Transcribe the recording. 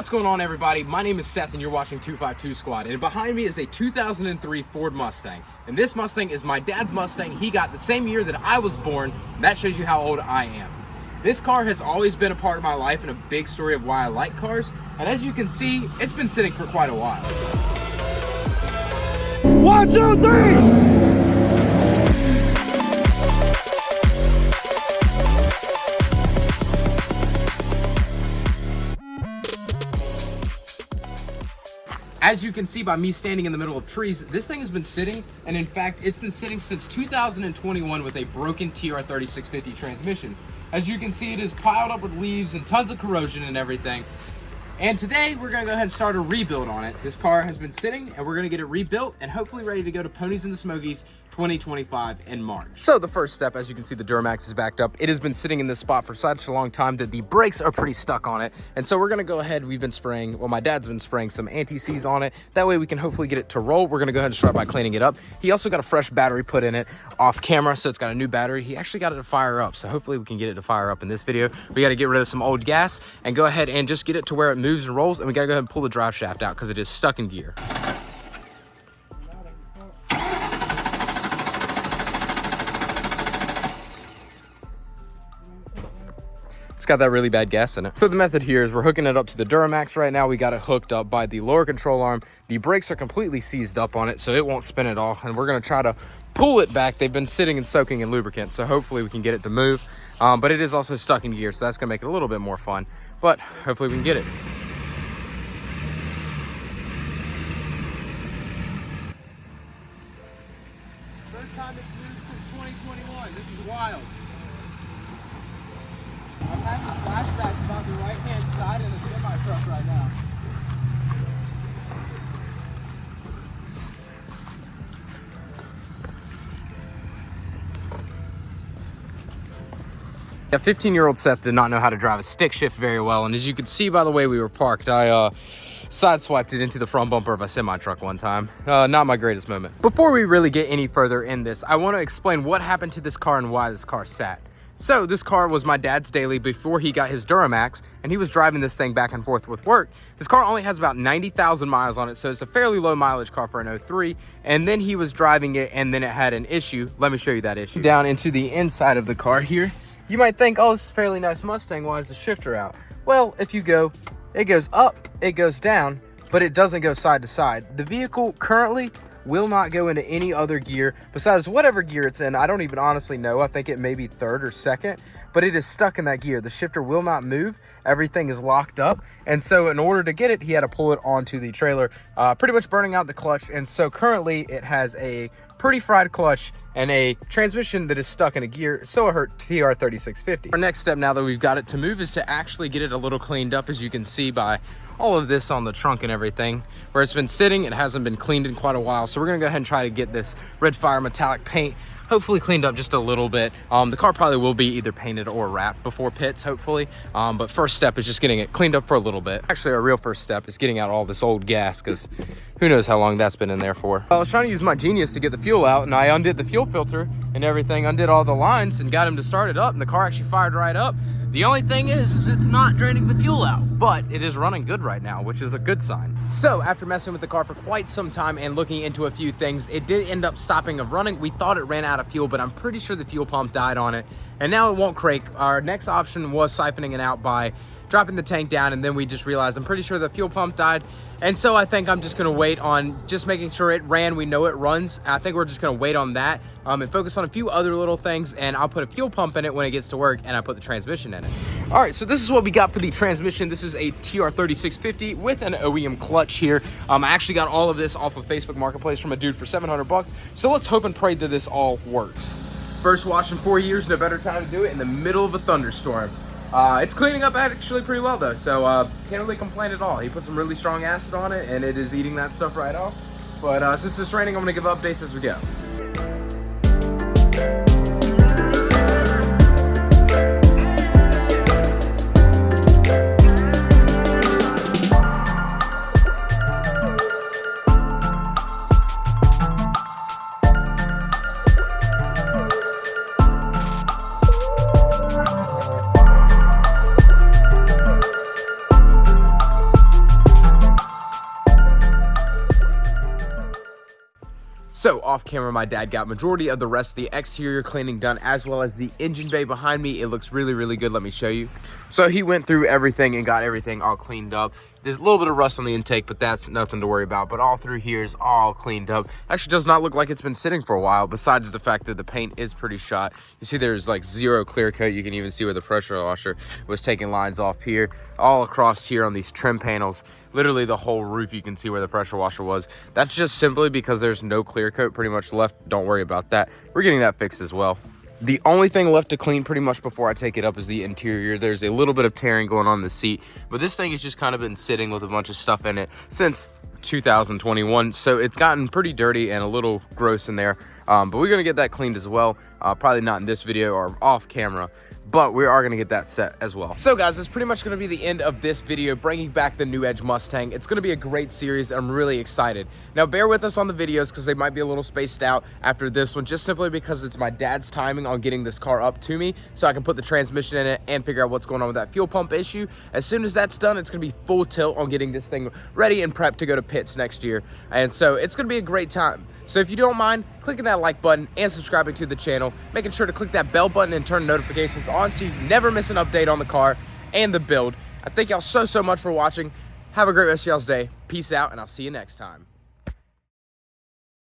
What's going on, everybody? My name is Seth and you're watching 252 Squad, and behind me is a 2003 Ford Mustang, and this Mustang is my dad's Mustang. He got the same year that I was born, and that shows you how old I am. This car has always been a part of my life and a big story of why I like cars, and as you can see, it's been sitting for quite a while. 1, 2, 3! As you can see by me standing in the middle of trees, this thing has been sitting, and in fact, it's been sitting since 2021 with a broken TR3650 transmission. As you can see, it is piled up with leaves and tons of corrosion and everything. And today, we're gonna go ahead and start a rebuild on it. This car has been sitting, and we're gonna get it rebuilt and hopefully ready to go to Ponies and the Smokies 2025 in March. So the first step, as you can see, the Duramax is backed up. It has been sitting in this spot for such a long time that the brakes are pretty stuck on it. And so we're gonna go ahead, we've been spraying, well, my dad's been spraying some anti-seize on it. That way we can hopefully get it to roll. We're gonna go ahead and start by cleaning it up. He also got a fresh battery put in it off camera, so it's got a new battery. He actually got it to fire up, so hopefully we can get it to fire up in this video. We gotta get rid of some old gas and go ahead and just get it to where it moves and rolls, and we gotta go ahead and pull the drive shaft out because it is stuck in gear. It's got that really bad gas in it. So the method here is we're hooking it up to the Duramax right now. We got it hooked up by the lower control arm. The brakes are completely seized up on it, so it won't spin at all. And we're gonna try to pull it back. They've been sitting and soaking in lubricant, so hopefully we can get it to move. But it is also stuck in gear, so that's gonna make it a little bit more fun. But hopefully we can get it. First time it's moved since 2021. This is wild. I'm having flashbacks about the right-hand side of the semi-truck right now. Yeah, 15-year-old Seth did not know how to drive a stick shift very well, and as you can see by the way we were parked, I sideswiped it into the front bumper of a semi-truck one time. Not my greatest moment. Before we really get any further in this, I want to explain what happened to this car and why this car sat. So this car was my dad's daily before he got his Duramax, and he was driving this thing back and forth with work. This car only has about 90,000 miles on it, so it's a fairly low mileage car for an 03, and then he was driving it and then it had an issue. Let me show you that issue. Down into the inside of the car here, you might think, oh, this is a fairly nice Mustang, why is the shifter out? Well, if you go, it goes up, it goes down, but it doesn't go side to side. The vehicle currently will not go into any other gear besides whatever gear it's in. I don't even honestly know. I think it may be third or second, but it is stuck in that gear. The shifter will not move. Everything is locked up. And so in order to get it, he had to pull it onto the trailer, pretty much burning out the clutch. And so currently it has a pretty fried clutch and a transmission that is stuck in a gear, so it hurt TR3650. Our next step now that we've got it to move is to actually get it a little cleaned up, as you can see by all of this on the trunk and everything. Where it's been sitting, it hasn't been cleaned in quite a while, so we're gonna go ahead and try to get this red fire metallic paint hopefully cleaned up just a little bit. The car probably will be either painted or wrapped before pits, hopefully. But first step is just getting it cleaned up for a little bit. Actually, our real first step is getting out all this old gas, because who knows how long that's been in there for. I was trying to use my genius to get the fuel out, and I undid the fuel filter and everything, undid all the lines and got him to start it up, and the car actually fired right up. The only thing is it's not draining the fuel out, but it is running good right now, which is a good sign. So after messing with the car for quite some time and looking into a few things, it did end up stopping of running. We thought it ran out of fuel, but I'm pretty sure the fuel pump died on it, and now it won't crank. Our next option was siphoning it out by dropping the tank down, and then we just realized I'm pretty sure the fuel pump died. And so I think I'm just gonna wait on just making sure it ran. We know it runs. I think we're just gonna wait on that and focus on a few other little things, and I'll put a fuel pump in it when it gets to work, and I put the transmission in it. All right, so this is what we got for the transmission. This is a TR3650 with an OEM clutch here. I actually got all of this off of Facebook Marketplace from a dude for 700 bucks. So let's hope and pray that this all works. First wash in 4 years, no better time to do it in the middle of a thunderstorm. It's cleaning up actually pretty well though, so can't really complain at all. He put some really strong acid on it, and it is eating that stuff right off. But since it's raining, I'm gonna give updates as we go. So off camera, my dad got majority of the rest of the exterior cleaning done, as well as the engine bay behind me. It looks really, really good. Let me show you. So he went through everything and got everything all cleaned up. There's a little bit of rust on the intake, but that's nothing to worry about. But all through here is all cleaned up. Actually does not look like it's been sitting for a while, besides the fact that the paint is pretty shot. You see there's like zero clear coat. You can even see where the pressure washer was taking lines off here, all across here on these trim panels. Literally the whole roof, you can see where the pressure washer was. That's just simply because there's no clear coat pretty much left. Don't worry about that. We're getting that fixed as well. The only thing left to clean pretty much before I take it up is the interior. There's a little bit of tearing going on in the seat, but this thing has just kind of been sitting with a bunch of stuff in it since 2021. So it's gotten pretty dirty and a little gross in there, but we're going to get that cleaned as well. Probably not in this video or off camera, but we are going to get that set as well. So guys, that's pretty much going to be the end of this video, bringing back the new Edge Mustang. It's going to be a great series. I'm really excited. Now bear with us on the videos because they might be a little spaced out after this one, just simply because it's my dad's timing on getting this car up to me so I can put the transmission in it and figure out what's going on with that fuel pump issue. As soon as that's done, it's going to be full tilt on getting this thing ready and prepped to go to pits next year. And so it's going to be a great time. So if you don't mind clicking that like button and subscribing to the channel, making sure to click that bell button and turn notifications on so you never miss an update on the car and the build. I thank y'all so much for watching. Have a great rest of y'all's day. Peace out, and I'll see you next time.